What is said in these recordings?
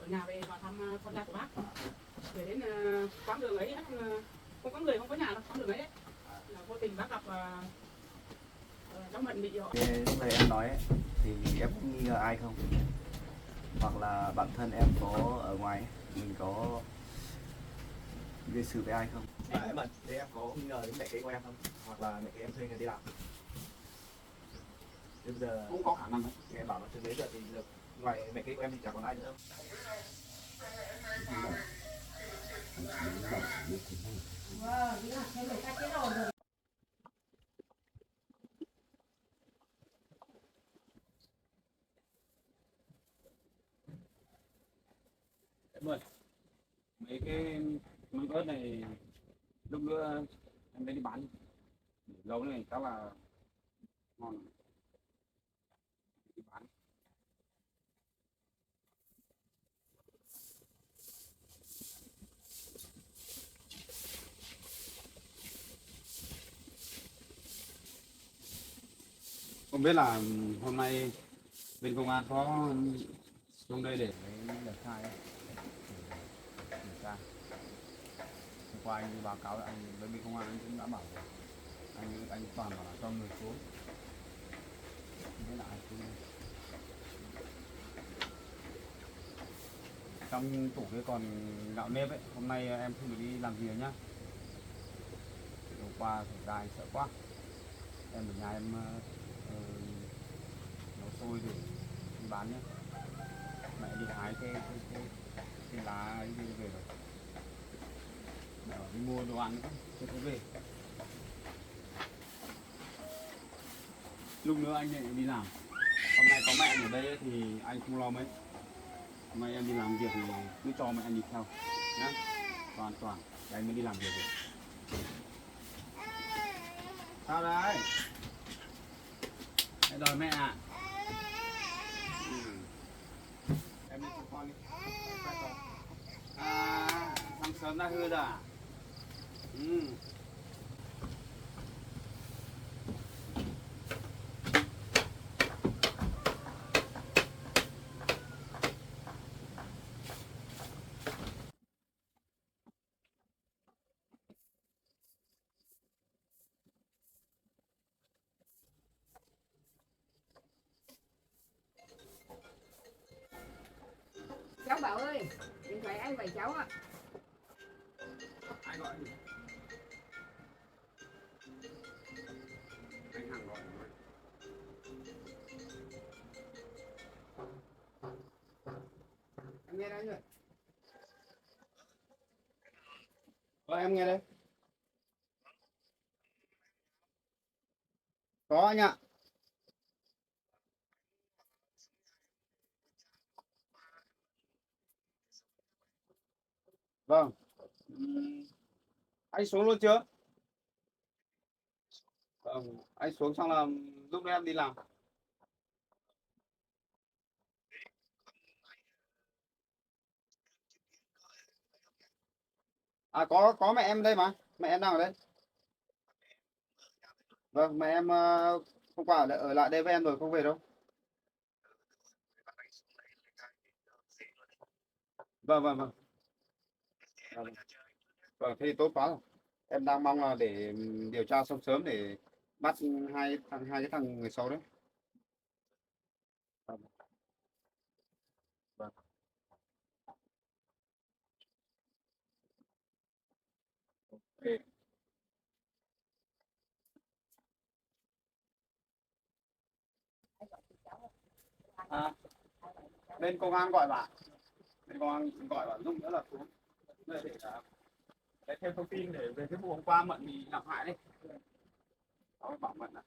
ở nhà về vào thăm con trai của bác, về đến quãng đường ấy không có người, không có nhà đâu, quãng đường ấy đấy là vô tình bác gặp cháu Mận bị họ. Lúc này em nói ấy, thì em có nghi ngờ ai không? Hoặc là bản thân em có ở ngoài ấy, mình có gây sự với ai không? Em Mận, thế em có nghi ngờ đến mẹ kế của em không? Hoặc là mẹ kế em thuê người đi làm? Thế bây giờ Cũng có khả năng đấy. thì em bảo là từ đấy giờ thì ngoài mẹ kế của em thì chẳng còn ai nữa. Em ơi, mấy cái măng ớt này lúc nữa em lấy đi bán lâu này chắc là ngon đi bán. Không biết là hôm nay bên công an có xuống đây để lấy lời khai ấy, để kiểm tra. Hôm qua anh đi báo cáo anh với bên công an anh cũng đã bảo rồi. Anh toàn bảo là cho người xuống. Không biết là ai xuống đây. Trong tủ cái còn gạo nếp ấy, hôm nay em không được đi làm gì nhá. Hôm qua xảy ra anh sợ quá. Em ở nhà em nấu xôi để đi bán nhé. Mẹ đi hái cái lá ấy đi về rồi. Mẹ bảo đi mua đồ ăn nữa, chưa có về. Lúc nữa anh lại đi làm. Hôm nay có mẹ ở đây ấy, thì anh không lo mấy. Hôm nay em đi làm việc thì cứ cho mẹ anh đi theo nhá, toàn toàn để anh mới đi làm việc rồi. Sao đấy? Mẹ đòi mẹ à? Em đi cùng con đi. À, sáng sớm đã hư rồi à? Cháu Bảo ơi, điện thoại anh vậy cháu ạ. Ai gọi gì? Anh Hằng gọi rồi. Em nghe đây rồi. Em nghe đây. Có anh ạ. Vâng. Anh xuống luôn chưa? Vâng, anh xuống xong là lúc đấy em đi làm. À có mẹ em đây mà. Mẹ em đang ở đây. Vâng, mẹ em hôm qua ở lại đây với em rồi, không về đâu. Vâng vâng vâng. Vâng, vâng, thế thì tốt quá rồi. Em đang mong là để điều tra xong sớm để bắt hai cái thằng người xấu đấy. Vâng. Vâng. Ok. À, bên công an gọi bạn. Bên công an gọi bạn lúc nữa là xuống đây để lấy thêm thông tin để về cái vụ hôm qua Mận bị làm hại đấy. Đó, bảo Mận ạ.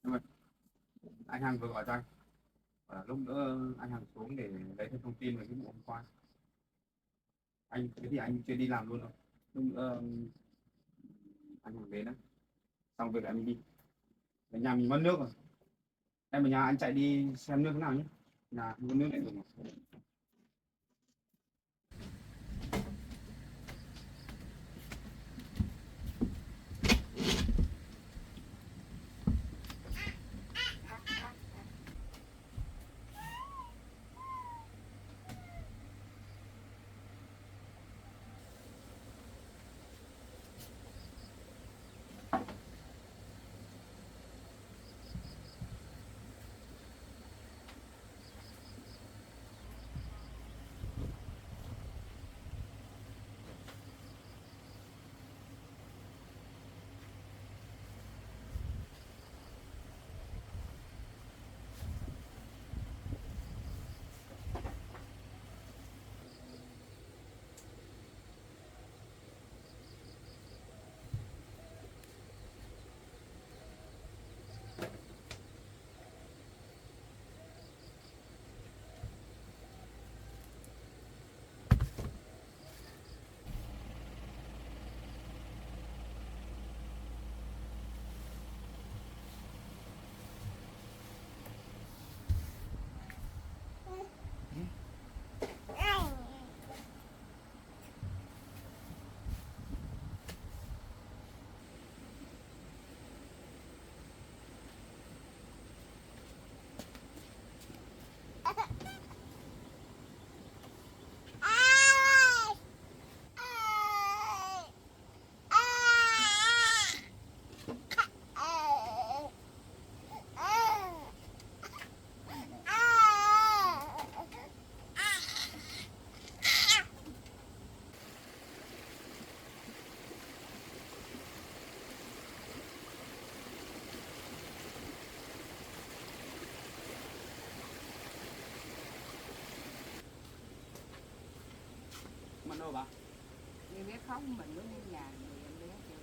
Nhưng mà anh Hằng vừa gọi cho anh. Và lúc nữa anh Hằng xuống để lấy thêm thông tin về cái vụ hôm qua. Anh thế thì anh chưa đi làm luôn rồi. Lúc nữa anh Hằng đến đấy. Xong việc em đi. Ở nhà mình mất nước rồi. Em ở nhà anh chạy đi xem nước thế nào nhé. Nhà không có nước để dùng. đâu bà? Người bé không mình mới lên nhà người em bé chơi.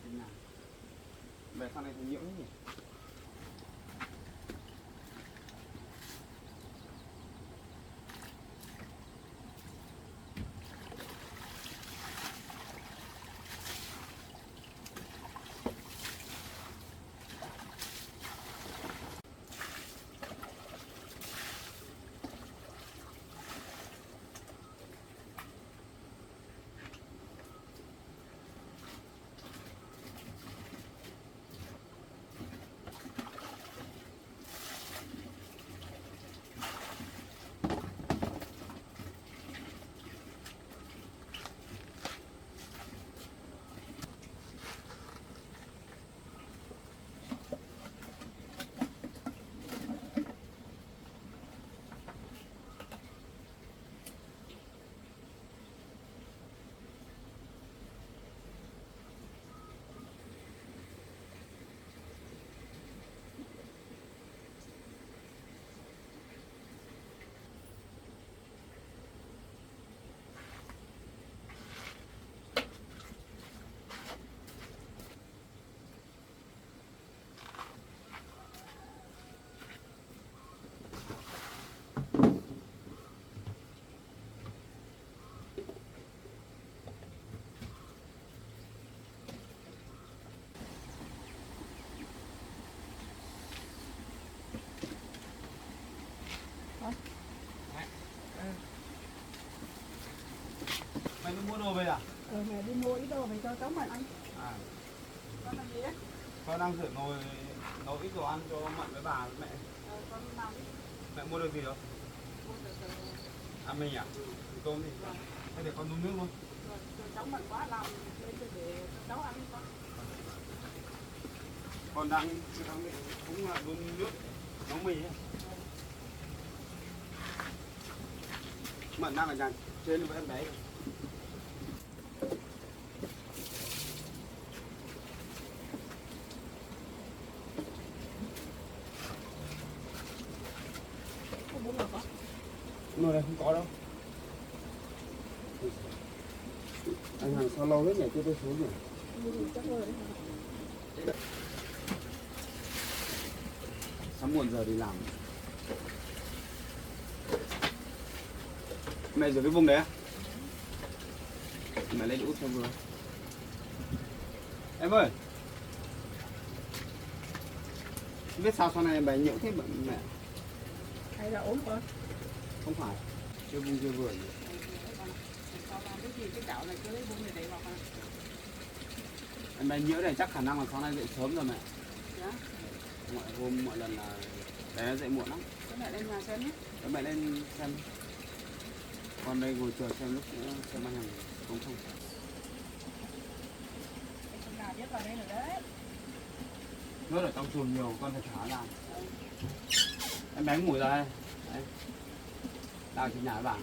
Trên nhà. Về sau này thì nhiễm nhỉ? Mày đi mua đồ về à? Mẹ đi mua ít đồ về cho cháu mày ăn. À, Con làm gì đấy? con đang rửa nồi nấu ít đồ ăn cho Mận với bà với mẹ. Con làm đi. Mẹ mua được gì đâu? Mua được À mình à? Tôm gì? Thế để con đun nước luôn. rồi, cháu mày quá làm lên để cho cháu ăn con. Con đang cũng là đun nước nấu mì ấy. Mận đang ở nhà trên với em bé. Có bún được không? Nồi này không có đâu. Anh hàng sao lâu hết nhỉ, chưa tôi xuống nhỉ? Chắc rồi. Sáng muộn giờ đi làm. Mẹ rửa cái vùng đấy à? Mẹ lên út cho vừa. Em ơi, không biết sao sau này bà nhiễu thế mẹ? Hay là ốm con? Không phải, chưa vùng chưa vừa gì. Sao làm cái gì cái chảo này cứ lấy bún này để vào con. Em bé nhiễu này chắc khả năng là sáng nay dậy sớm rồi mẹ. Dạ. Mọi lần là bé nó dậy muộn lắm. Thế mẹ lên nhà xem nhé. Các mẹ lên xem. Con đây ngồi chờ xem lúc nữa xem anh hàng không không. Con nào biết vào đây rồi đấy. Nước ở trong chuồng nhiều con phải thả ra. Em bé ngủ ra đây. Đấy. Đang trên nhà với bà.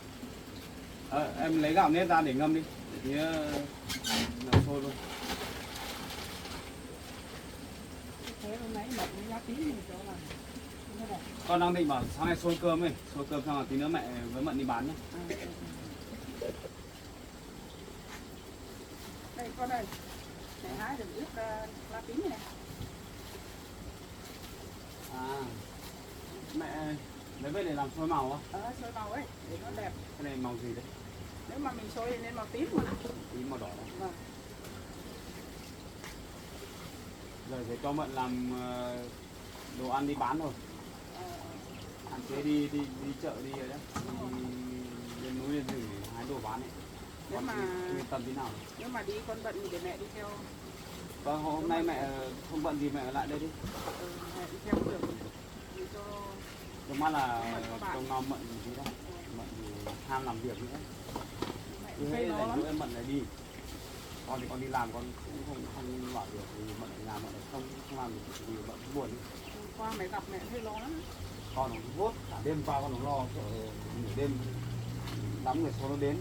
Em lấy gạo nếp ra để ngâm đi. Để tí nấu sôi luôn. Thế hôm nay mẹ giá tí mình cho là Con đang định bảo sáng nay sôi cơm ấy. Sôi cơm xong là tí nữa mẹ với Mận đi bán nhé. Đây con đây. Mẹ hái được ít lá tím này. À, mẹ lấy về để làm sôi màu á. Sôi màu ấy để nó đẹp. Cái này màu gì đấy? Nếu mà mình sôi lên màu tím luôn ạ. Tí màu đỏ đó. Vâng. Giờ phải cho Mận làm đồ ăn đi bán rồi. Hạn chế đi chợ đi rồi đấy. Đi lên núi lên rừng để hái đồ bán ấy. Nếu Con mà yên tâm tí nào. nếu mà đi con bận thì để mẹ đi theo. Vâng, hôm nay mẹ không bận gì mẹ ở lại đây đi. Mẹ đi theo được. Thì cho Trong mắt là trong non Mận gì đó. Mận thì ham làm việc nữa. mẹ Cứ đi hết theo nó rảnh lắm. rỗi em Mận lại đi. Con thì con đi làm con cũng không bảo được thì Mận ở nhà Mận không làm được thì Mận cũng buồn. Hôm qua mẹ gặp mẹ hơi lo lắm. Con nó hốt cả đêm qua con nó lo sợ nửa đêm đám người số nó đến.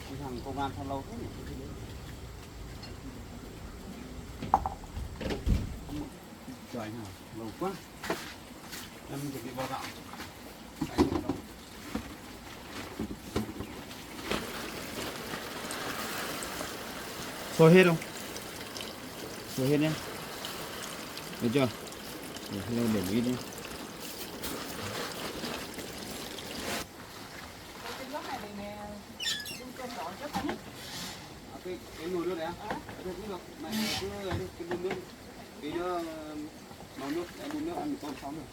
Cái thằng công an sao lâu thế nhỉ? Trời anh hả? Lâu quá. Em chuẩn bị bao gạo. Anh đâu? Sôi hết không? Sôi hết nhé. Được chưa? Để ít nhé. Cái gốc này thì mẹ đun cơm đỏ trước ăn hết. Cái nồi nước này á? Được cũng được. Mẹ cứ lấy đi, cái đun nước. Tí nữa nấu nước, em đun nước ăn mì tôm xong rồi.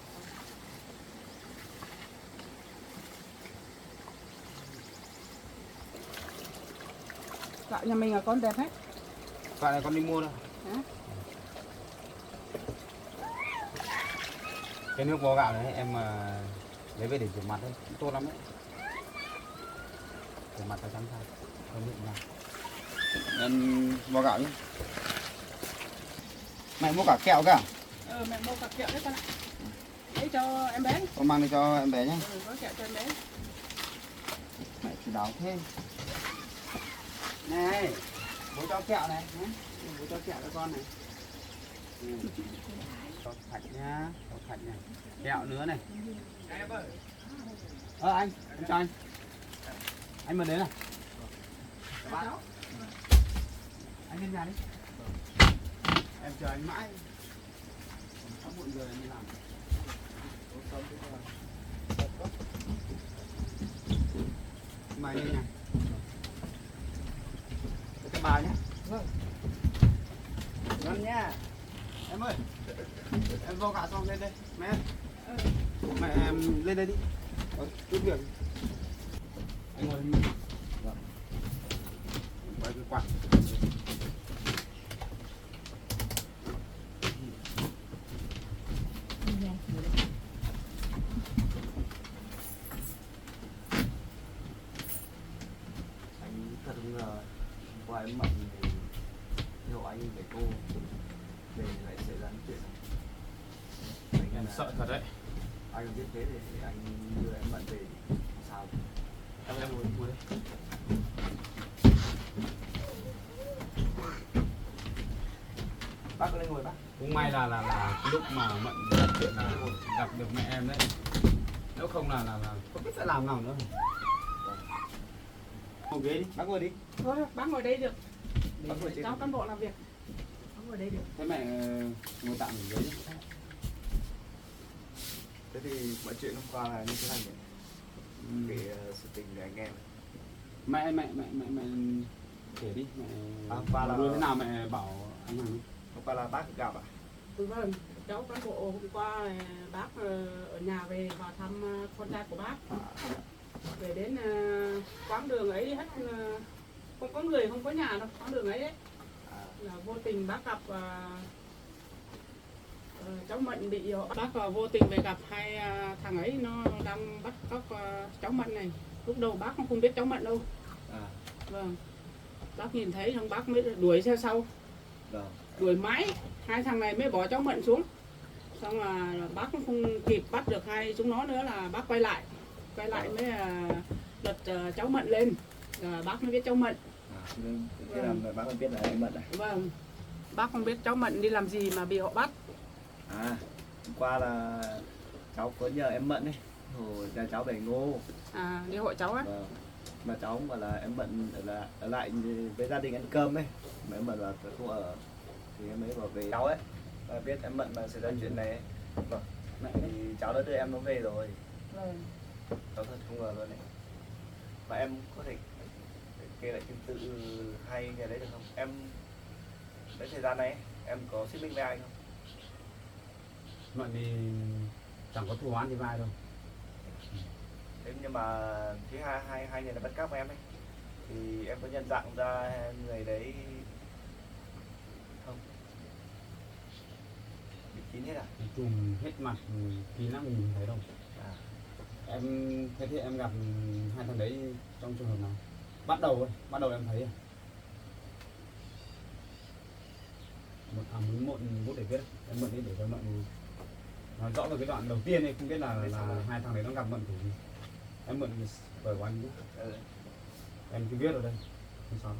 Gạo nhà mình là con đẹp hết. Gạo này con đi mua đâu. Hả? Cái nước vo gạo đấy em lấy về để rửa mặt đấy, cũng tốt lắm đấy. Rửa mặt cho trắng sao? Không nhịn nào. Em vo gạo nhé. Mẹ mua cả kẹo cả. Mẹ mua cặp kẹo đấy con ạ. Lấy cho em bé. Con mang đi cho em bé nhé. Có kẹo cho em bé. Mẹ chú đáo thế. Này, bố cho kẹo này. Bố cho kẹo cho con này. Cho thạch nhá, cho thạch này. Kẹo nữa này. Anh cho anh. Anh mà đến à? Anh lên nhà đi. Em chờ anh mãi. Có muộn giờ em đi làm. Mày lên nhà. Cái bà nhé. Vâng nha. Em ơi. Em vô gạo xong lên đây. Mẹ. Mẹ em lên đây đi. Chút việc. Anh ngồi đi. Vâng. Quay cái quạt. Anh thật không ngờ qua em mận thì hiểu anh với cô về lại xảy ra chuyện này. Em sợ thật đấy. Anh biết thế thì anh đưa em mận về sao? Em ngồi đây. Bác lên ngồi bác. Cũng may là cái lúc mà Mận gặp chuyện là gặp được mẹ em đấy. Nếu không là không biết phải làm nào nữa. Ngồi ghế đi, bác ngồi đi. Thôi bác ngồi đây được. Bác ngồi Để trên. cho cán bộ làm việc. Bác ngồi đây được. Thế mẹ ngồi tạm ở ghế đi. Thế thì mọi chuyện hôm qua là như thế nào nhỉ? Kể sự tình để anh em. Mẹ kể đi. Mẹ qua là- như thế nào mẹ bảo anh Hằng đi. Hôm qua là bác gặp à? Vâng, cháu cán bộ hôm qua bác ở nhà về vào thăm con trai của bác. Về đến quãng đường ấy hết không có người, không có nhà đâu, quãng đường ấy đấy. Là vô tình bác gặp cháu Mận bị bác vô tình về gặp hai thằng ấy nó đang bắt cóc cháu Mận này. Lúc đầu bác không biết cháu Mận đâu. Vâng, bác nhìn thấy thằng bác mới đuổi theo sau, Vâng. đuổi mãi hai thằng này mới bỏ cháu Mận xuống. Xong là bác cũng không kịp bắt được hai chúng nó nữa là bác quay lại mới lật cháu Mận lên, là bác mới biết cháu Mận. Thế là bác mới biết là em Mận này. Vâng, bác không biết cháu Mận đi làm gì mà bị họ bắt. Hôm qua là cháu có nhờ em Mận ấy, hồi nhà cháu về Ngô. Đi hội cháu á. Vâng. Mà cháu cũng bảo là em Mận ở lại với gia đình ăn cơm ấy, mà em Mận là không ở thì em mới bảo về cháu ấy, và biết em Mận mà xảy ra chuyện này ấy. Vâng. Thì cháu đã đưa em nó về rồi. Vâng. Cháu thật không ngờ luôn đấy. Mà em có thể kể lại trình tự hay ngày đấy được không? Em đến thời gian này em có xích mích với ai không? Mận thì chẳng có thù oán gì với ai đâu. Thế nhưng mà khi hai người đã bắt cóc em ấy thì em có nhận dạng ra người đấy không? Bị kín hết à? Thì trùm hết mặt kín lắm mình nhìn thấy đâu. Em thế thì em gặp hai thằng đấy trong trường hợp nào? Bắt đầu em thấy à? Muốn một bút để viết đấy. Em mượn đi để cho Mận nói rõ về cái đoạn đầu tiên này, không biết là hai thằng đấy nó gặp Mận kiểu gì. Em mượn vở của anh nhé. Em cứ viết ở đây. Không sao.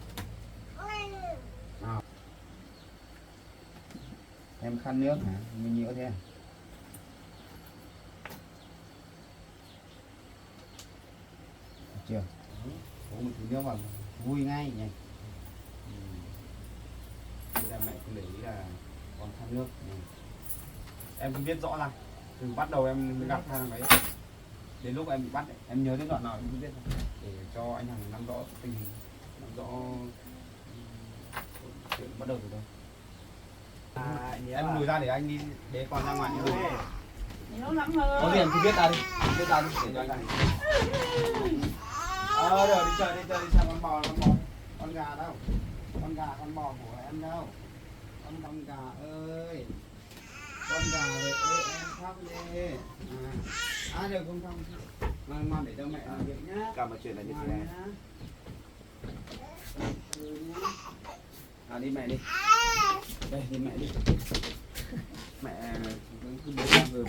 Em khăn nước hả? Mình nhiều thế à? Được chưa? Uống một chút nước vào vui ngay nhỉ. để ý là còn than nước. Em không biết rõ ràng từ bắt đầu em gặp thằng ấy đến lúc em bị bắt ấy, em nhớ đến đoạn nào em không biết đâu. Để cho anh Hằng nắm rõ tình hình, nắm rõ chuyện bắt đầu từ đâu. Em lùi ra để anh đi để con ra ngoài em lùi. Nhớ lắm hơn. Có gì em cứ viết ra đi để cho anh đi. Rồi đi chơi đi xem con gà đâu, con gà con bò của em đâu, con gà ơi, con gà ơi em khóc đi. Được không mang để cho mẹ làm việc nhá. Cả một chuyện là như thế này. Đi mẹ đi. Đây đi mẹ đi. Mẹ cứ bố ra vừa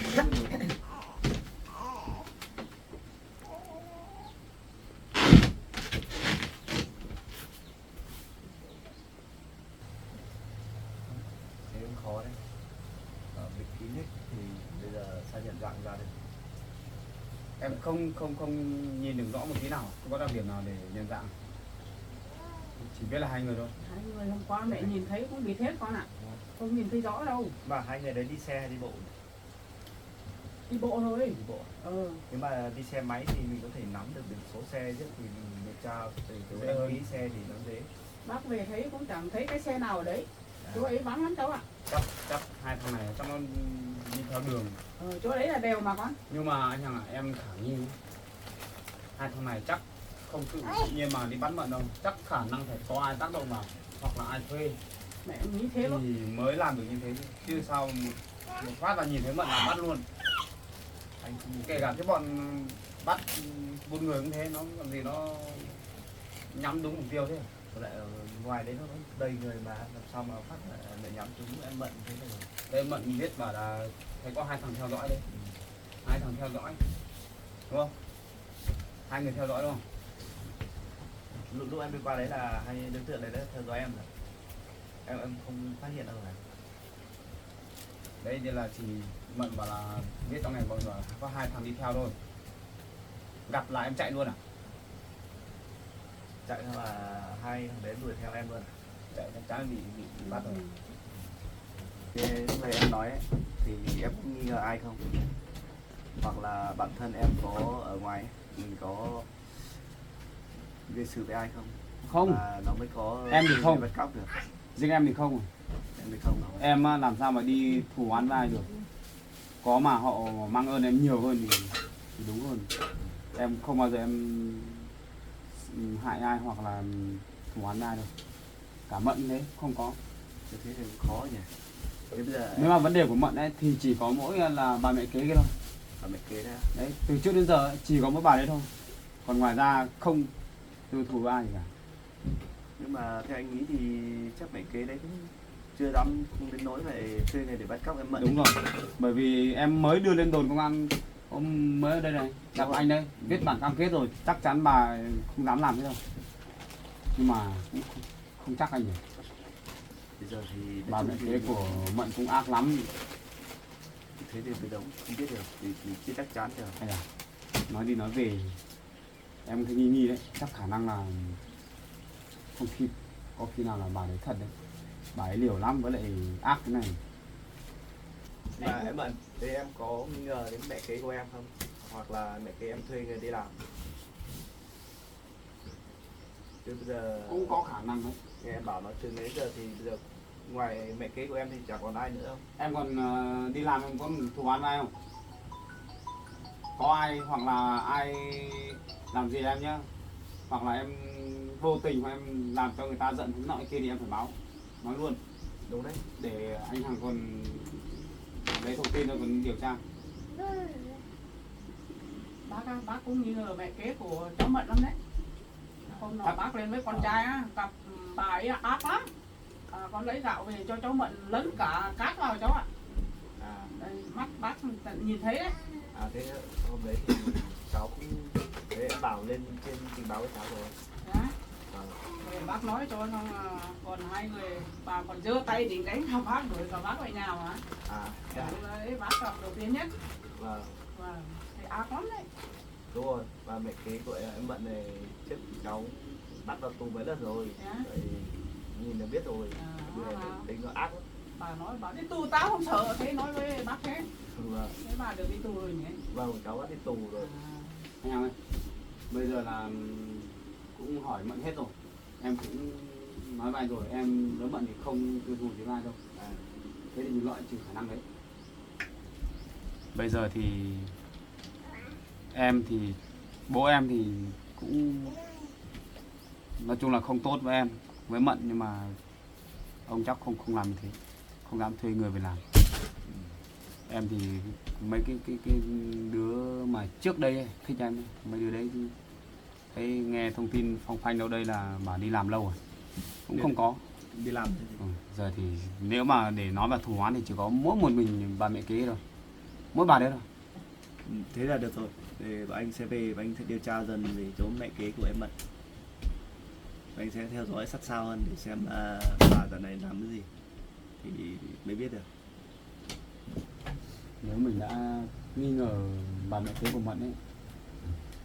Thế cũng khó đấy. Bịt kín hết thì bây giờ sao nhận dạng ra được? em không nhìn được rõ một tí nào, không có đặc điểm nào để nhận dạng, chỉ biết là hai người thôi. Hai người hôm qua mẹ nhìn thấy cũng bị hết con ạ. Không nhìn thấy rõ đâu. Mà hai người đấy đi xe hay đi bộ? Đi bộ thôi. Đi bộ. Nếu mà đi xe máy thì mình có thể nắm được biển số xe chứ, thì mình điều tra từ đăng ký xe thì nó dễ. Bác về thấy cũng chẳng thấy cái xe nào ở đấy. Chỗ ấy vắng lắm cháu ạ. Chắc hai thằng này chắc nó đi theo đường. Chỗ đấy là đều mà con. Nhưng mà anh Hằng em khả nghi hai thằng này chắc không tự nhiên mà đi bắt Mận đâu, chắc khả năng phải có ai tác động vào hoặc là ai thuê Mẹ cũng nghĩ thế luôn. thì mới làm được như thế chứ sao một phát là nhìn thấy Mận là bắt luôn. Anh Kể cả cái bọn bắt buôn người cũng thế, nó làm gì nó nhắm đúng mục tiêu thế. lại ngoài đấy nó đầy người mà làm sao mà phát lại nhắm chúng em Mận thế này. Đây Mận viết bảo là thấy có hai thằng theo dõi đấy, hai thằng theo dõi đúng không, hai người theo dõi đúng không? Lúc em đi qua đấy là hai đối tượng đấy đã theo dõi em rồi. Em không phát hiện đâu này. Đấy thì là chỉ Mận bảo là viết trong này mọi người có hai thằng đi theo thôi, gặp là em chạy luôn à? Chạy mà hai thằng đấy đuổi theo em luôn. Chạy chắc chắn bị bắt rồi. Thế lúc này em nói ấy, thì em có nghi ngờ ai không? Hoặc là bản thân em có ở ngoài ấy, mình có gây sự với ai không? Không, Và nó mới có em thì không. bắt cóc được. riêng em thì không. Em thì không đâu. Em làm sao mà đi thù oán với ai được, có mà họ mang ơn em nhiều hơn thì đúng hơn. Em không bao giờ em hại ai hoặc là thù oán ai đâu, cả Mận thế không có. Thế thì cũng khó nhỉ. Thế bây giờ Nếu mà vấn đề của Mận ấy thì chỉ có mỗi là bà mẹ kế kia thôi. bà mẹ kế đấy. Đấy, từ trước đến giờ ấy, chỉ có mỗi bà đấy thôi, còn ngoài ra không tư thù với ai gì cả. Nhưng mà theo anh nghĩ thì chắc mẹ kế đấy cũng chưa dám, không đến nỗi phải thuê người để bắt cóc em Mận. Đúng rồi, bởi vì em mới đưa lên đồn công an hôm mới ở đây này, gặp anh đây viết bản cam kết rồi, chắc chắn bà không dám làm thế đâu. Nhưng mà cũng không chắc anh nhỉ. Bây giờ thì Bà mẹ kế của Mận cũng ác lắm. thế thì bây giờ cũng không biết được, thì chưa chắc chắn được. Hay là nói đi nói về em thấy nghi đấy, chắc khả năng là không có khi nào là bà đấy thật đấy, bà ấy liều lắm với lại ác thế này. Mà em Mận, thế em có nghi ngờ đến mẹ kế của em không? Hoặc là mẹ kế em thuê người đi làm? Chứ bây giờ Cũng có khả năng đấy. nghe em bảo nói từ nãy giờ thì bây giờ ngoài mẹ kế của em thì chẳng còn ai nữa không? Em còn đi làm em có thù oán ai không? Có ai hoặc là ai làm gì em nhá, hoặc là em vô tình hoặc em làm cho người ta giận thế nọ kia thì em phải báo, nói luôn Đúng đấy. để anh Hằng còn lấy thông tin rồi còn điều tra. Bác cũng nghi ngờ mẹ kế của cháu Mận lắm đấy. Hôm nọ bác lên với con trai á, gặp bà ấy ác lắm. Con lấy gạo về cho cháu Mận lấn cả cát vào cháu ạ. Đây, mắt bác nhìn thấy đấy. Thế hôm đấy thì cháu cũng thế em bảo lên trên trình báo với cháu rồi. Đấy. Rồi bác nói cho xong còn hai người bà còn giơ tay định đánh thằng bác đuổi cả bác về nhà mà. Đấy bác gặp đầu tiên nhất. Vâng. Và thầy ác lắm đấy. Đúng rồi, và mẹ kế của em Mận này trước cháu bắt vào tù mấy lần rồi. Vậy nhìn là biết rồi. tính nó ác lắm. Bà nói bà đi tù tao không sợ, thế nói với bác thế. Vâng. Thế bà được đi tù rồi nhỉ? Vâng, cháu đã đi tù rồi. Anh em ơi, bây giờ là cũng hỏi Mận hết rồi, em cũng nói với anh rồi, em nếu Mận thì không tiêu thụ với ai đâu, thế thì mình loại trừ khả năng đấy. Bây giờ thì bố em thì cũng nói chung là không tốt với em, với Mận, nhưng mà ông chắc không làm như thế, không dám thuê người về làm. Em thì mấy cái đứa mà trước đây ấy, thích em ấy, mấy đứa đấy thì thấy nghe thông tin phong phanh đâu đây là bà đi làm lâu rồi, cũng không có Đi làm giờ thì nếu mà để nói về thù oán thì chỉ có mỗi một mình bà mẹ kế rồi, mỗi bà đấy rồi. thế là được rồi. Thì anh sẽ về và anh sẽ điều tra dần về chỗ mẹ kế của em Mận. Và anh sẽ theo dõi sát sao hơn để xem bà dạo này làm cái gì thì mới biết được. Nếu mình đã nghi ngờ bà mẹ kế của Mận ấy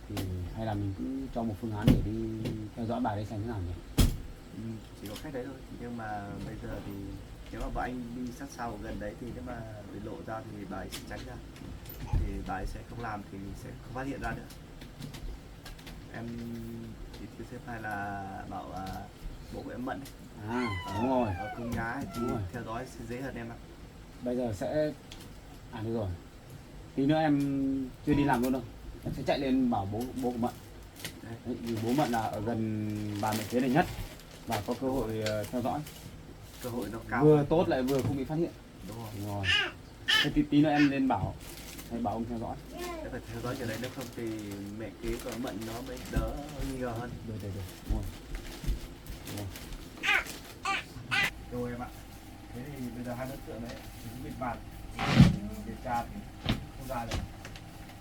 thì hay là mình cứ cho một phương án để đi theo dõi bà đấy xem thế nào nhỉ? Chỉ có cách đấy thôi. Nhưng mà bây giờ thì nếu mà vợ anh đi sát sao ở gần đấy thì nếu mà bị lộ ra thì bà ấy sẽ tránh ra, thì bà ấy sẽ không làm thì sẽ không phát hiện ra nữa. Em thì thứ hai là bảo bố của em Mận ấy, Đúng rồi. ở cùng nhà ấy, thì Đúng rồi. theo dõi sẽ dễ hơn em ạ. Bây giờ sẽ được rồi, tí nữa em chưa đi làm luôn đâu, em sẽ chạy lên bảo bố của Mận đấy, vì bố Mận là ở gần bà mẹ kế này nhất và có cơ hội theo dõi, Cơ hội nó cao. vừa tốt lại vừa không bị phát hiện. Đúng rồi. Đúng rồi. Thế tí nữa em lên bảo ông theo dõi. Thế phải theo dõi ở đấy, nếu không thì mẹ kế của Mận nó mới đỡ nghi ngờ hơn. Được. Đúng rồi. Rồi em ạ. Thế thì bây giờ hai đối tượng đấy thì cũng bị phạt điều tra thì không ra được.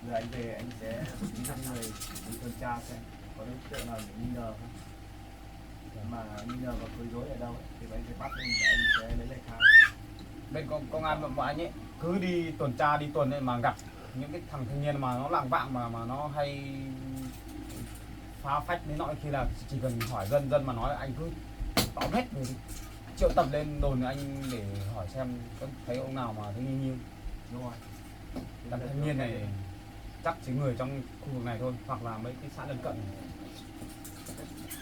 Giờ anh về anh sẽ bố trí cho người đi tuần tra xem có đối tượng nào để nghi ngờ không. Mà nghi ngờ và quấy rối ở đâu ấy, thì anh sẽ bắt lên và anh sẽ lấy lời khai. Bên công an bọn anh ấy cứ đi tuần tra đi tuần ấy mà gặp những cái thằng thanh niên mà nó lảng vạng mà nó hay phá phách đến nỗi khi là chỉ cần hỏi dân mà nói anh cứ tóm hết rồi triệu tập lên đồn anh để hỏi xem có thấy ông nào mà thấy nghi nghi. Đúng rồi. Thằng thanh niên này chắc chỉ người trong khu vực này thôi, hoặc là mấy cái xã lân cận.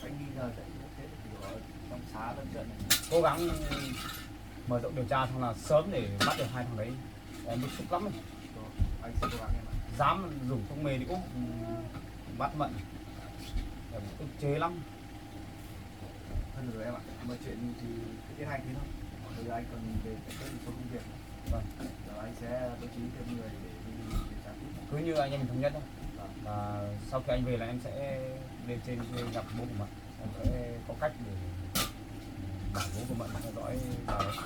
Anh nghi ngờ tại thế thì ở trong xã lân cận này. Cố gắng mở rộng điều tra xong là sớm để bắt được hai thằng đấy, em bức xúc lắm rồi. Anh sẽ cố gắng em ạ. Dám dùng thuốc mê đi úp bắt Mận, em ức chế lắm. Hơn rồi em ạ. Mọi chuyện thì cứ tiến hành thế thôi. Bây giờ anh còn về cái số công việc. Vâng. Rồi anh sẽ bố trí thêm người để đi điều tra tiếp. Cứ như anh em mình thống nhất thôi. Và sau khi anh về là em sẽ lên trên gặp bố của Mận, em sẽ có cách để bảo bố của Mận theo dõi bà đấy.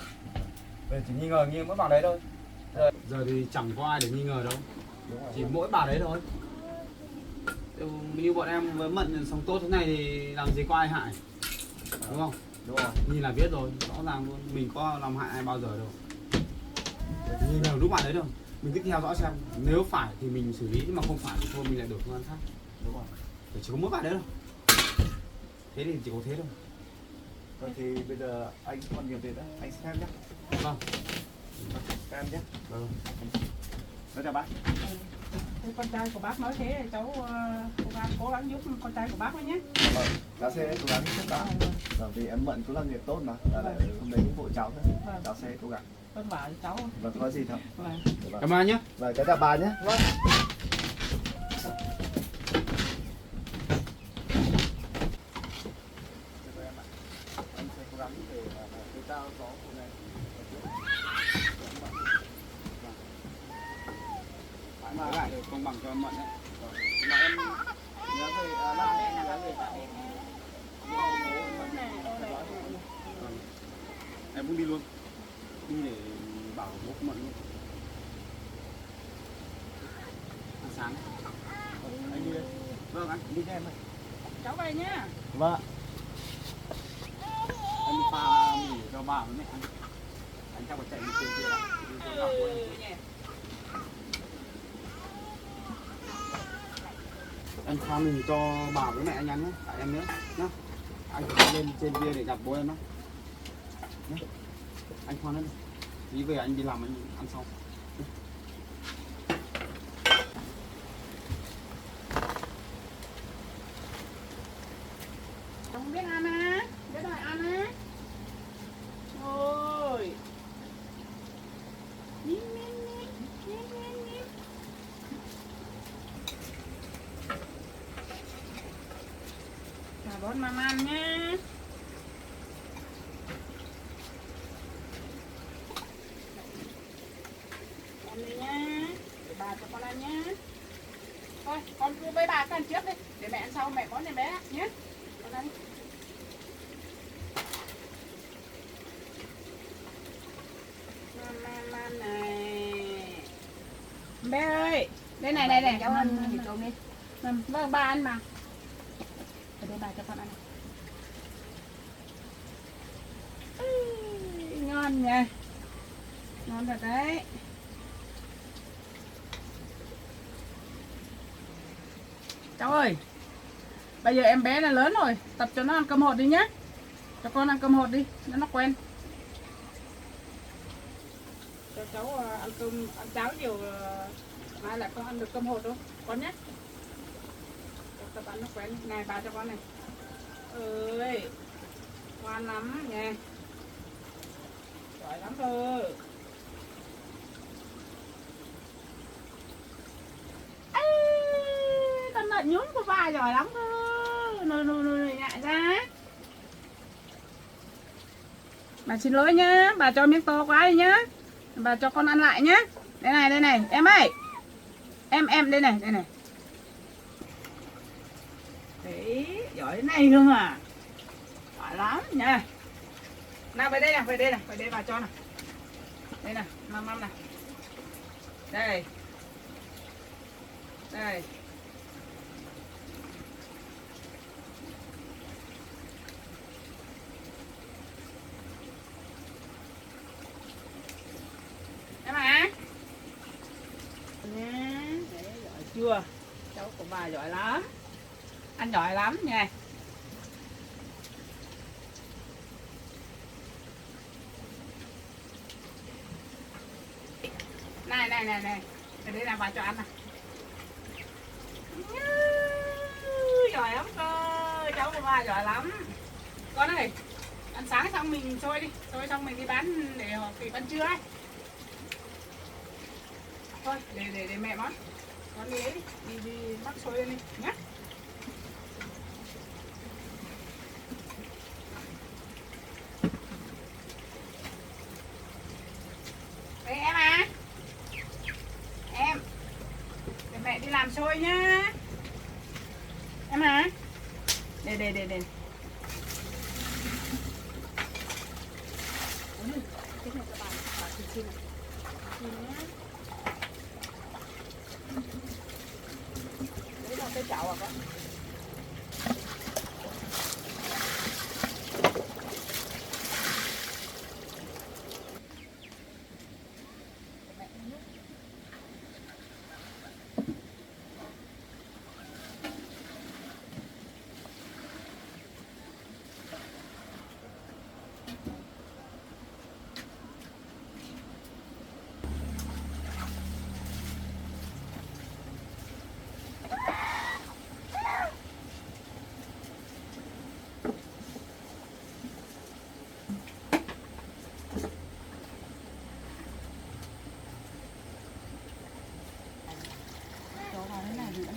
Bây giờ chỉ nghi ngờ mỗi bà đấy thôi. Giờ thì chẳng có ai để nghi ngờ đâu, chỉ mỗi bà đấy thôi. Như bọn em với Mận sống tốt thế này thì làm gì có ai hại, đúng không? Đúng rồi. Nhìn là biết rồi, rõ ràng luôn, mình có làm hại ai bao giờ đâu. Nghi ngờ lúc bạn đấy đâu, mình cứ theo dõi xem, nếu phải thì mình xử lý, nhưng mà không phải thì thôi mình lại đổi phương án khác. Đúng rồi. Chỉ có mỗi bạn đấy thôi. Thế thì chỉ có thế thôi. Vâng, thì bây giờ anh còn nhiều việc nữa, anh xin phép nhé. Vâng. Các em nhé. Vâng. Nói chào bác. Thế con trai của bác nói thế cháu cố gắng giúp con trai của bác thôi nhé. Vâng, cháu sẽ cố gắng giúp bác. Vâng, vì em Mận cũng là người tốt mà, lại không lấy hộ cháu nữa. Cháu sẽ cố gắng. Vâng, bảo cho cháu. Vâng, có gì đâu. Vâng. Cảm ơn nhé. Vâng, cháu chào bà nhé. Vâng. Anh sẽ cố gắng để điều tra rõ vụ này. Mà lại công bằng cho em Mận đấy. Mà em nhớ về Lan ấy, nhớ về Em cũng đi luôn. Đi để bảo bố của Mận luôn. Ăn sáng. anh đi đây. Vâng anh. Đi cho em ơi. Cháu về nhá. Vâng. Em đi pha mì cho bà với mẹ ăn. Anh chắc phải chạy đi trên kia lắm. Em pha mì cho bà với mẹ anh ăn nhé, tại em nữa nhá. Anh phải lên trên kia để gặp bố em á. nhé. Anh khoan lên đi về anh đi làm anh ăn sau. Không biết ăn á, biết rồi ăn á. Ôi. Nín nín nín, nín nín nín. Cà rốt mắm ăn nhá. Ăn đi nhá. Để bà cho con ăn nhá. Thôi, con cứ với bà ăn trước đi. Để mẹ ăn sau, mẹ bón cho bé nhé. Con ăn đi. Man này. Bé ơi, đây này. Cháu ăn gì cơm đi. Vâng, ba ăn mà. Ở đây bà cho con ăn. Ngon nhỉ. Ngon thật đấy. Cháu ơi, bây giờ em bé là lớn rồi, tập cho nó ăn cơm hột đi nhé. Cho con ăn cơm hột đi, nó quen. Cho cháu ăn cơm, ăn cháo nhiều mai lại con ăn được cơm hột đâu, con nhé. Cho tập ăn nó quen. Này bà cho con này. Ơi, ngoan lắm nha. Giỏi lắm thôi. Con lợn nhún của bà giỏi lắm cơ. Nồi nhại ra. Bà xin lỗi nhá, bà cho miếng to quá đi nhá. Bà cho con ăn lại nhá. Đây này, em ơi. Em đây này. Đấy, giỏi thế này cơ mà. Giỏi lắm nha. Nào về đây bà cho nào. Đây này, măm này. Đây. Đây. Em à. Đấy, giỏi chưa? Cháu của bà giỏi lắm. Ăn giỏi lắm nha. Này. Cái đấy là bà cho ăn này. Giỏi lắm cơ. Cháu của bà giỏi lắm. Con ơi, ăn sáng xong mình xôi đi. Xôi xong mình đi bán để họ kịp ăn trưa ấy. Thôi, để mẹ món. Con đi ấy đi bắt xôi lên đi nhé. Đây em à. Em. Để mẹ đi làm xôi nhá. Em à. Đây. Cái này cho bà xin này. Đấy là cái chảo à con.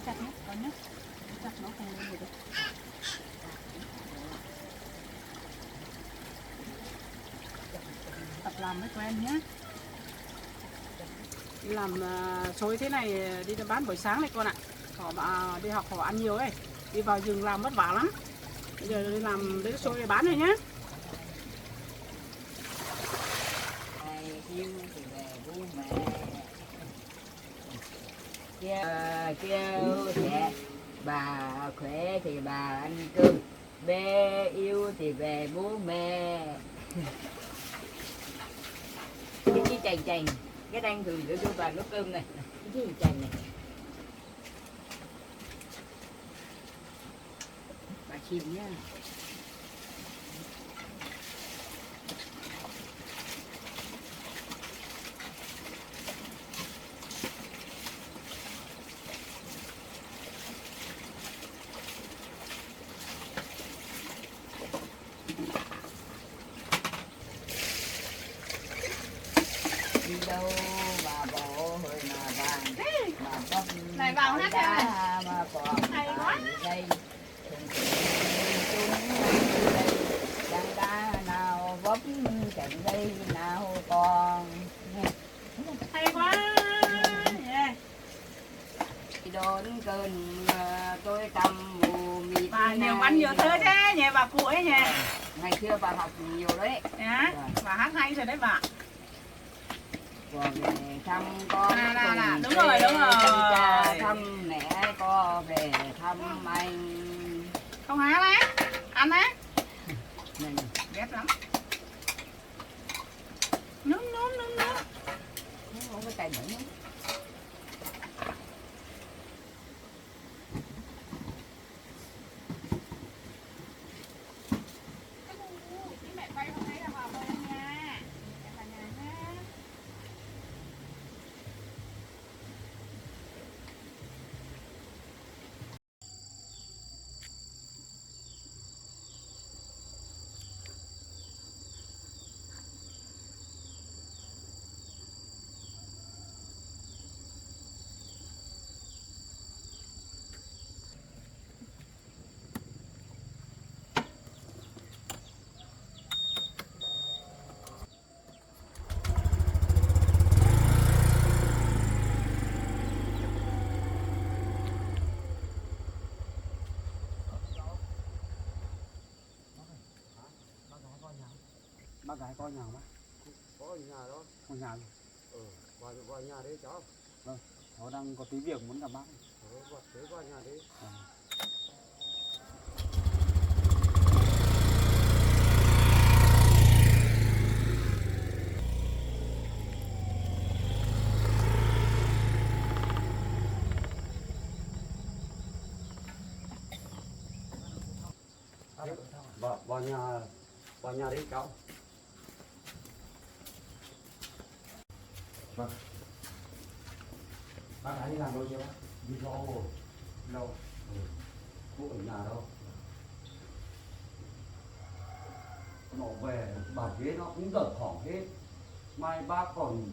Chặt nhé, con nhé. Chặt nó không lên được. Tập làm mới quen nhé. Đi làm xôi thế này đi bán buổi sáng này con ạ. Họ đi học họ ăn nhiều ấy. Đi vào rừng làm vất vả lắm. Bây giờ đi làm lấy xôi để bán rồi nhé. Kêu sẽ bà khỏe thì bà ăn cơm, bé yêu thì về bố mẹ. Cái chành cái đang thường để cho bà nấu cơm này, cái chành này bà chìm nha. đi đâu mà bộ hơi mà vàng mà bắp Này vào hát đá này. mà còn Hay quá. đây chúng đây chẳng đá nào vấp chẳng đây nào còn Hay quá. Yeah. đón cơn tôi tầm mù mịt Bà nhiều văn nhiều thơ thế nhỉ bà cụ ấy nhỉ. ngày xưa bà học nhiều đấy. Nhá. Bà hát hay rồi đấy bà. Còn về thăm con Nào, cùng đúng rồi, đúng quê, thăm rồi. cha thăm mẹ có về thăm anh Không hát đấy. Ăn đấy. mình Ghét lắm. Núm. không có tay nữa. Mẹ quay hôm nay là vào bơi nha. Cả nhà nha. Bác gái có nhà không bác? Có nhà đó. Có nhà gì? Vào nhà đấy cháu. Cháu đang có tí việc muốn gặp bác. Vào nhà đấy. Vào nhà đấy cháu. Vâng. Bác gái đi làm đâu chưa bác? Đi lâu. Lâu. Không ở nhà đâu. Nó về bà ghế nó cũng đợt hỏng hết. Mai bác còn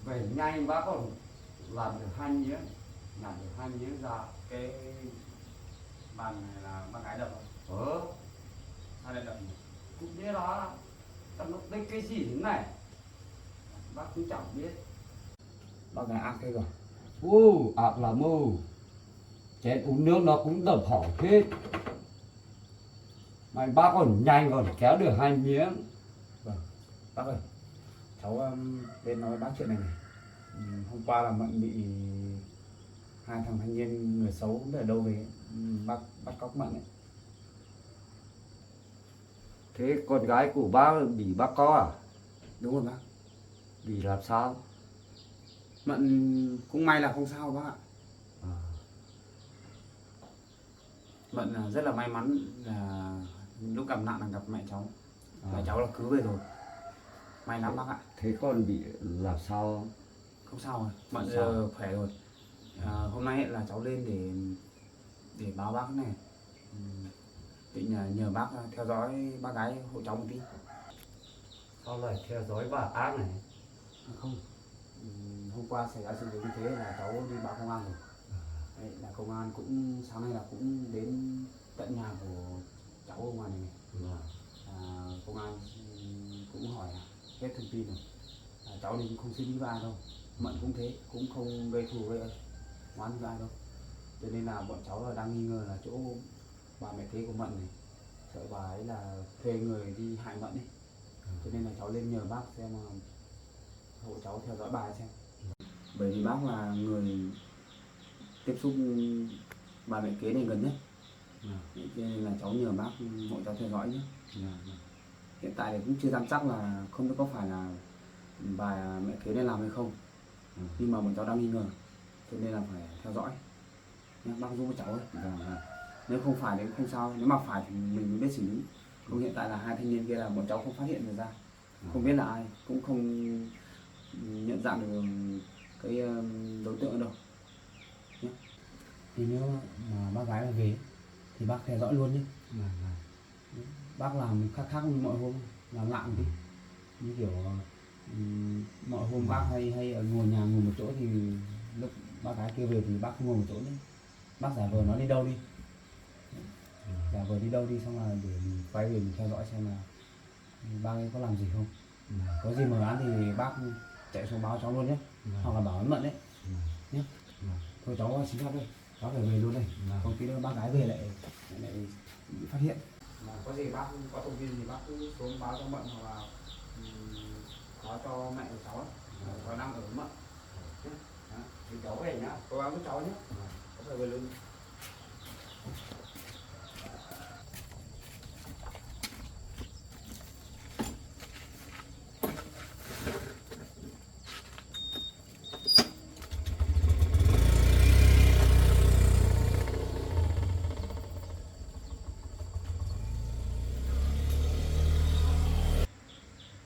về nhanh, bác còn làm được 2 miếng. Làm được 2 miếng ra. Cái bàn này là bác gái đập không? Sao lại đập nhỉ? Cũng biết đó. Nó đây cái gì thế này? Bác cũng chẳng biết. Bác gái ác thế rồi. Ạc là mù. Chén uống nước nó cũng đập hỏng hết. Mà bác còn nhanh còn kéo được 2 miếng. Bác ơi, cháu đến nói bác chuyện này này. Hôm qua là Mận bị 2 thằng thanh niên người xấu không biết ở đâu về. Bác bắt cóc Mận ấy. Thế con gái của bác bị bác có à? Đúng rồi bác. Bị làm sao? Mận cũng may là không sao bác ạ. À. Mận rất là may mắn là lúc gặp nạn là gặp mẹ cháu. Mẹ cháu là cứu về rồi. May lắm bác ạ. Thế con bị làm sao không? Không sao rồi, Mận Không giờ khỏe rồi. Hôm nay là cháu lên để báo bác này. Định nhờ bác theo dõi bác gái hộ cháu một tí. Sao lại theo dõi bà ác này? Không, hôm qua xảy ra sự việc như thế là cháu đi báo công an rồi. Đấy, là công an cũng sáng nay là cũng đến tận nhà của cháu ở ngoài này. Công an cũng hỏi hết thông tin rồi. Cháu thì cũng không suy nghĩ với ai đâu. Mận cũng thế, cũng không gây thù gây oán với ai đâu. Cho nên là bọn cháu là đang nghi ngờ là chỗ bà mẹ kế của Mận này, sợ bà ấy là thuê người đi hại Mận ấy. Cho nên là cháu lên nhờ bác xem hộ cháu theo dõi bà ấy xem. Bởi vì bác là người tiếp xúc bà mẹ kế này gần nhất. Cho nên là cháu nhờ bác hộ cháu theo dõi nhé. Hiện tại thì cũng chưa dám chắc là không biết có phải là bà mẹ kế này làm hay không. Nhưng mà bọn cháu đang nghi ngờ, cho nên là phải theo dõi nhé, bác giúp cho cháu ấy. Nếu không phải thì cũng không sao, nếu mà phải thì mình mới biết xử lý. Còn hiện tại là 2 thanh niên kia là bọn cháu không phát hiện được ra, không biết là ai, cũng không nhận dạng được cái đối tượng đâu nhé. Thì nếu mà bác gái là về thì bác theo dõi luôn nhé. Bác làm khác khác như mọi hôm, làm lạ một tí, như kiểu Mọi hôm bác hay ở ngồi nhà ngồi một chỗ thì lúc bác gái kia về thì bác không ngồi một chỗ nữa, bác giả vờ nó đi đâu đi, giả vờ đi đâu đi, xong là để mình quay về mình theo dõi xem là bác ấy có làm gì không. Có gì mở án thì bác chạy xuống báo cháu luôn nhé, hoặc là bảo ấn mận đấy nhé. Thôi cháu xin phép đây, cháu phải về luôn đây, không tí nữa bác gái về lại bị phát hiện. Mà có gì bác có thông tin gì bác cứ xuống báo cho mận, hoặc là báo cho mẹ của cháu ấy, cháu đang ở mận nhé. Thì cháu về nhá, cố gắng với cháu nhé, cháu phải về luôn.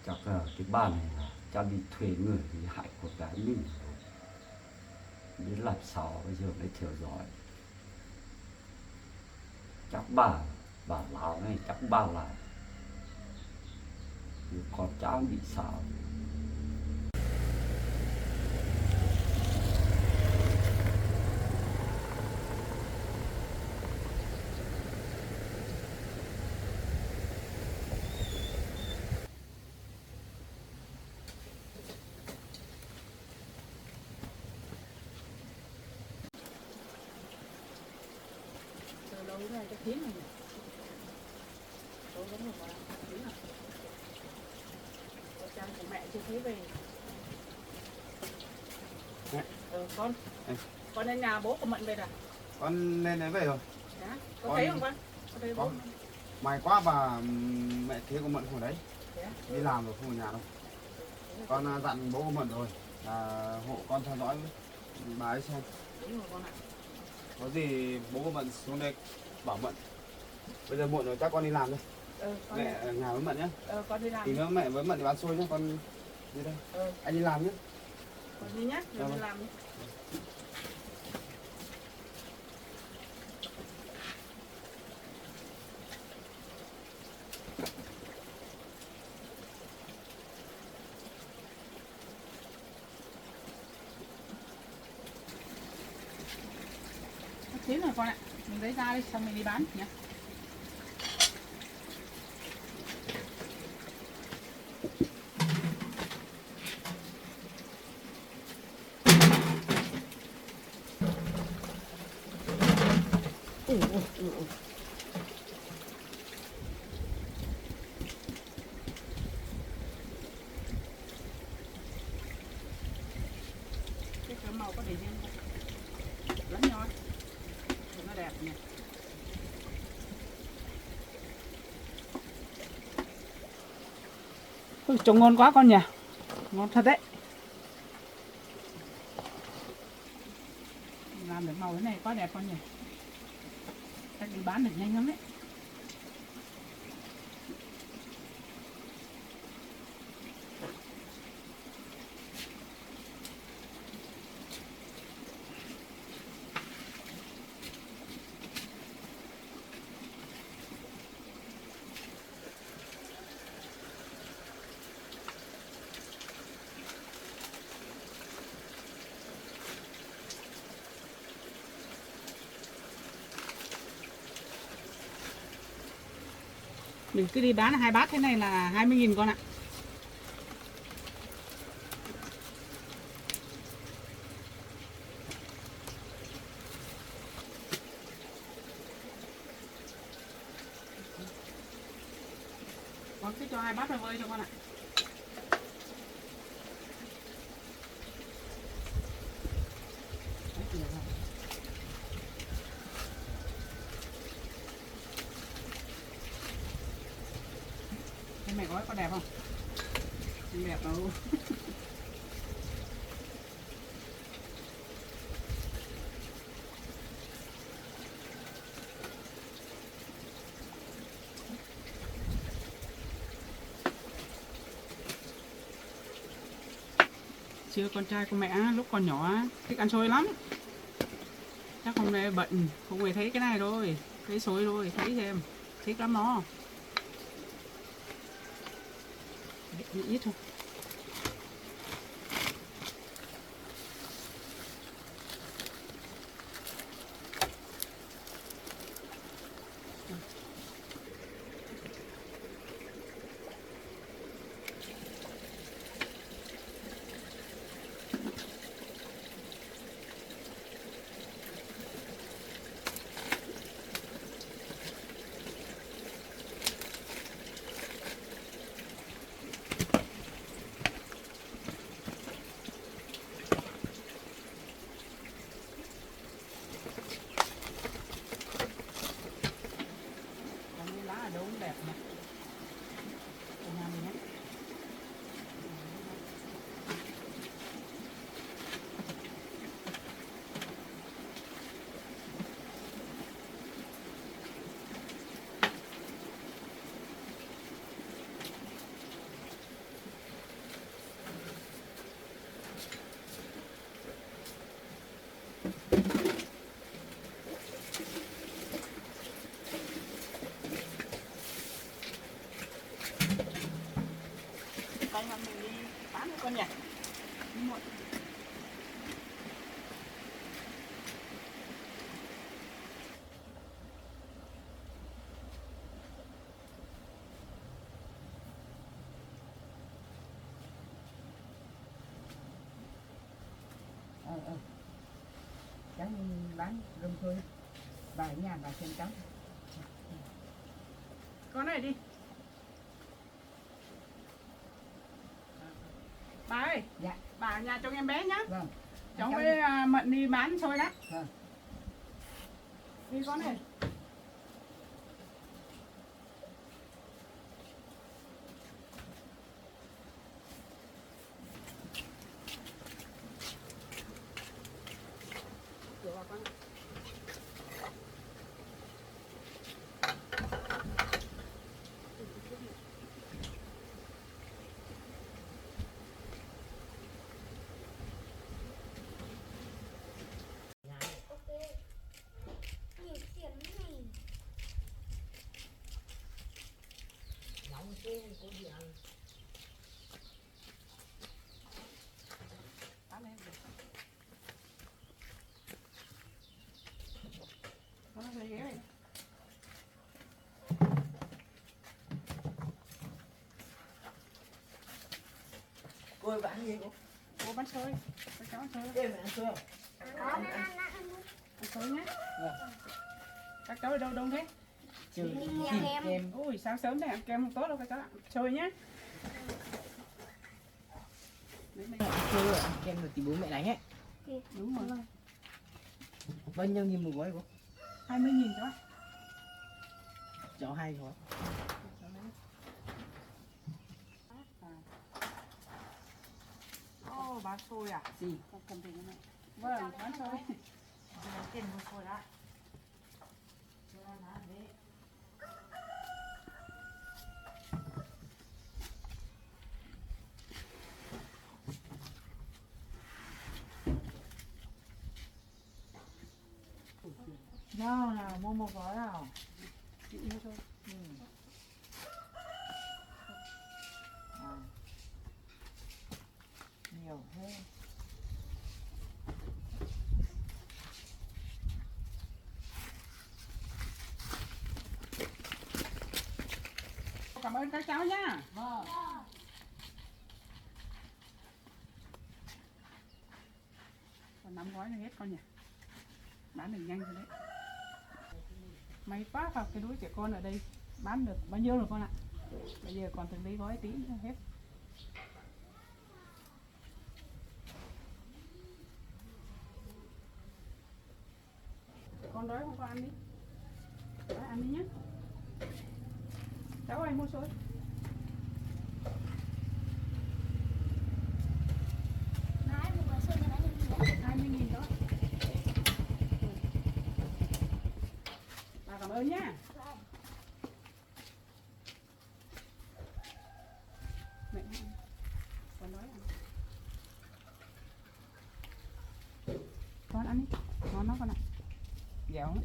Chắc là cái bà này là cha đi thuê người thì hại con gái mình, biết làm sao bây giờ mới theo dõi. Chắc bà lão này chắc bà là con cháu bị sao. Từ lâu ra cái tiếng này nè. Tôi vẫn còn tiếng à. Con trai của mẹ chưa thấy về. Mẹ. Con lên nhà bố của Mận về rồi. Con lên đấy về rồi. Dạ. Có thấy không con? Có thấy bố? May quá bà mẹ kế của Mận hồi đấy Dạ. đi làm rồi không ở nhà đâu. Con dặn bố của Mận rồi là hộ con theo dõi bà ấy xem. Đúng rồi con ạ. Có gì bố của Mận xuống đây bảo Mận. Bây giờ muộn rồi chắc con đi làm thôi. Con Mẹ ở nhà với Mận nhé. con đi làm. Tí nữa mẹ với Mận đi bán xôi nhé, con đi đây. Anh đi làm nhé. Con đi nhá, rồi đi làm đi. Chín rồi con ạ, mình lấy ra đi xong mình đi bán nhé. Cái màu có để riêng không? Lắm nhoi. Nó đẹp nhỉ. Trông ngon quá con nhỉ. Ngon thật đấy. Làm được màu thế này quá đẹp con nhỉ. Chắc đi bán được nhanh lắm đấy. Mình cứ đi bán 2 bát thế này là 20.000 con ạ. Con cứ cho 2 bát vào vơi cho con ạ. Mẹ gói có đẹp không? Không đẹp đâu. Chưa con trai của mẹ lúc còn nhỏ thích ăn xôi lắm. Chắc hôm nay bận không hề thấy cái này rồi, thấy xôi rồi, thấy thêm thích lắm nó. Ít thôi. Coi mà mình đi bán với con nhỉ. Một. Cháu bán rơm thôi. Bà ở nhà bà xem cháu. Con này đi. Bà ơi. Dạ. Bà ở nhà trông em bé nhá. Vâng. Cháu Cháu với Mận đi bán xôi đó. Vâng. Đi con này. Nhiều tiền này. Nấu cái của gì ăn. Bán lên. Con này ghé này. Cô ơi, bán gì cô? Cô bán xôi. Cho cháu ăn xôi. Em ăn xôi không? Ăn xôi nhé. Các cháu ở đâu đông thế? Trừ Đi thịt kem. kem. Ui sáng sớm này ăn kem không tốt đâu các cháu ạ. Xôi nhé. Đấy, mình... Xôi ăn kem rồi thì bố mẹ đánh ấy. Đúng rồi. Bao nhiêu nghìn một gói cô? 20.000 cháu ạ. Cháu 2 gói. Ô, bán xôi à? Gì? Con cầm tiền này. Vâng, bán xôi. Tiền mua xôi đã. Nào, mua một gói nào. Chị mua thôi. À. Nhiều thế. Cảm ơn các cháu nhá. Vâng. Còn 5 gói là hết con nhỉ. Bán được nhanh rồi đấy. May quá vào cái đuôi trẻ con ở đây bán được bao nhiêu rồi con ạ. Bây giờ còn từng lấy gói tí nữa hết. Con đói không, con ăn đi. Đấy, ăn đi nhé. Cháu ơi mua xôi. Nói một quả xôi này bao nhiêu tiền? 20.000 đó. Bà cảm ơn nhá. Vâng. Mẹ ăn. Con đói ăn. Con ăn đi. Ngon lắm con ạ. Dẻo lắm.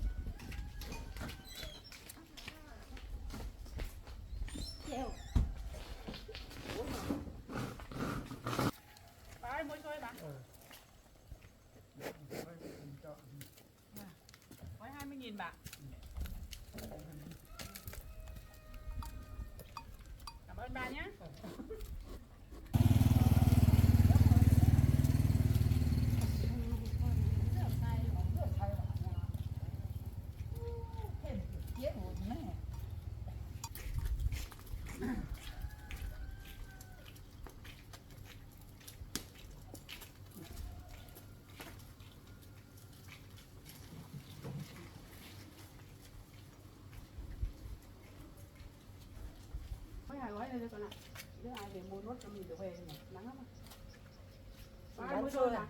Nhiều. Bà ơi mua xôi bà. Gói 20.000 bà. Cảm ơn bà nhé. Mấy hai gói đây con ạ. Đứa ai về mua nốt cho mình được về nhỉ? Nắng lắm. Bà ơi mua xôi à?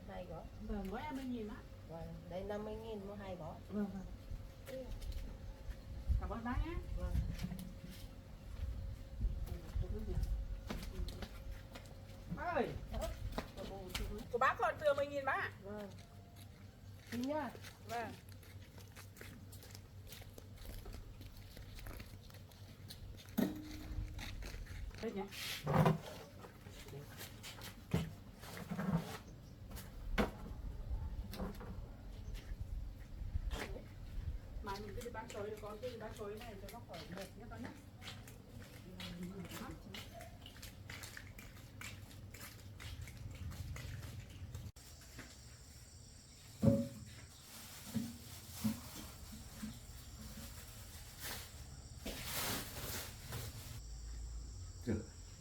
Hai gói. Vâng, gói 20.000 á. Vâng, đây 50.000 mua 2 gói. Vâng vâng. Cảm ơn bác nhé. Vâng. Bác ơi. Của bác còn thừa 10.000 bác ạ. Vâng. Xin nhá. Vâng. Đây nhé. Mai mình cứ đi bán xôi, con cứ đi bán xôi này cho nó khỏi mệt nhé con nhé.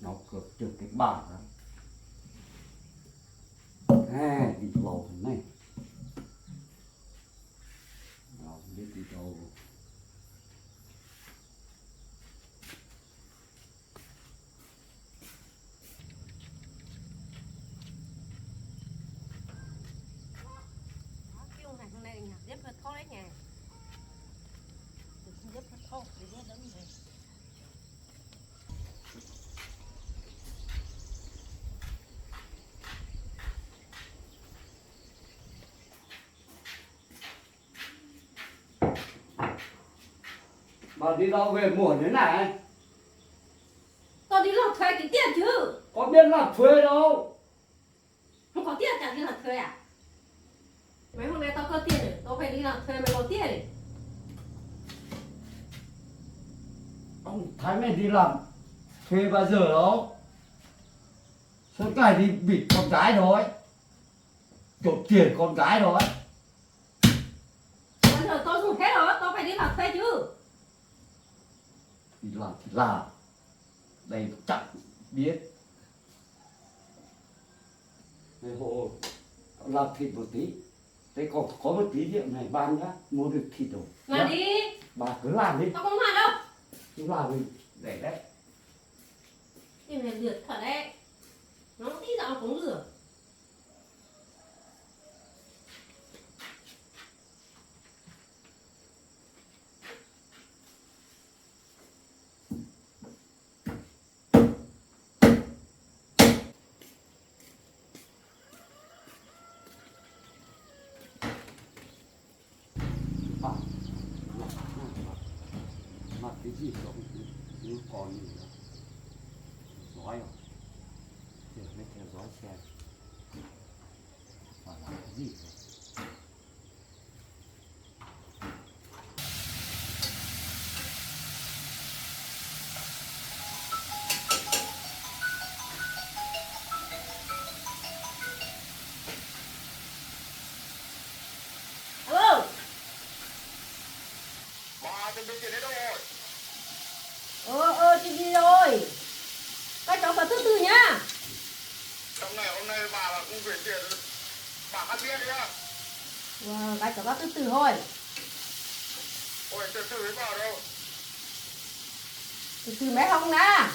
Nó cược trừ cái bảng đó. Đi vào này. Nó biết đi đâu. Kêu này hôm nay nhà dép hơi khó đấy nhà. Dép hơi khó, để dép đấm về. Bà đi đâu về muộn thế này? Tao đi làm thuê cái tiền chứ. Có biết làm thuê đâu. Không có tiền chẳng đi làm thuê à? Mấy hôm nay tao có tiền rồi, tao phải đi làm thuê mới có tiền rồi. Ông thấy mày đi làm thuê bao giờ đâu. Suốt ngày đi bịt con gái thôi. Trộm tiền con gái thôi. Bây giờ tao dùng hết rồi, tao phải đi làm thuê chứ. Đi làm thì làm. Đây chẳng biết. Này hộ làm thịt một tí. Đây có một tí điện này ban nhá. Mua được thịt rồi. Làm đi. Bà cứ làm đi. Tao không làm đâu. Cứ làm đi. Để đấy. Tiền này lượt thật đấy. Nó tí dạo cũng lửa. Mặc cái gì cũng như còn gì nữa. Giói không? Để mới theo dõi xem. Và làm cái gì rồi. Alo. Bà từng được chuyện đấy đâu rồi? Chị đi rồi. Các cháu phải từ từ nhá. Trong ngày hôm nay bà là cũng chuyển tiền. Bà ăn biết đấy nhá. Wow, các cháu từ từ thôi. Ôi từ từ với bà đâu. Từ từ mấy hôm đã.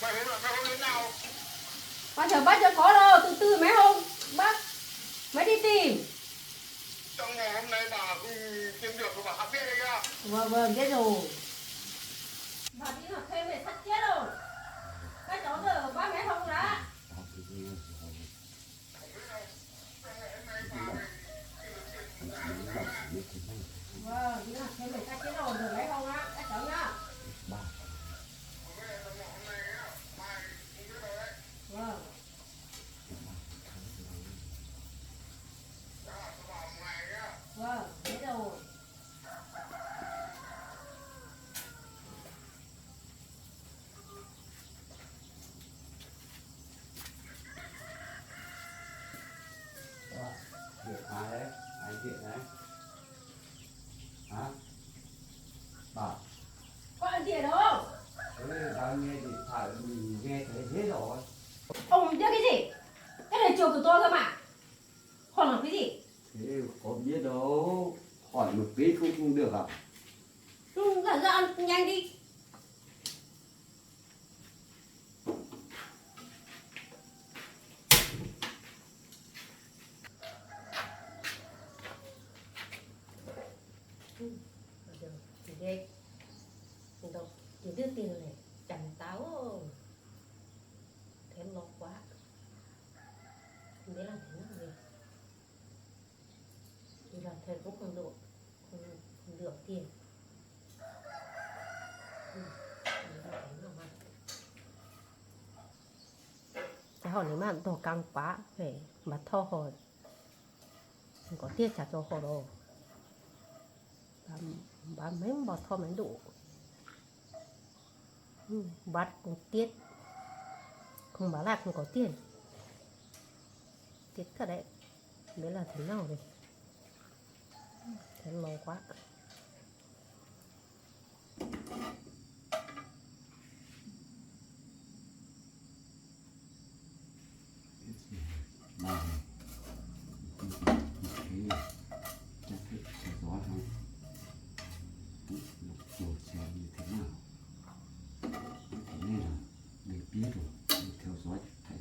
Mày hôm đến nào? Bác chưa có đâu, từ từ mấy hôm. Bác mới đi tìm. Trong ngày hôm nay bà cũng kiếm được rồi bà ăn biết đấy nhá. Vâng, biết rồi. Bà đi làm thuê về sắp chết rồi. Các cháu giờ bác mấy hôm đã. Vâng, đi làm thuê về sắp chết rồi, rồi mấy hôm á, các cháu nhá. Vâng. Vâng, biết rồi. thầy cũng không được, không được tiền. Cái họ nếu mà đồ căng quá phải mà thô hồi không có tiết trả cho họ đâu, bà mấy bỏ thô mấy đủ, bắt cũng tiết, không báo lạc không có tiền, tiết thật đấy, đấy là thế nào đây, thế lâu quá. biết rồi, theo dõi thấy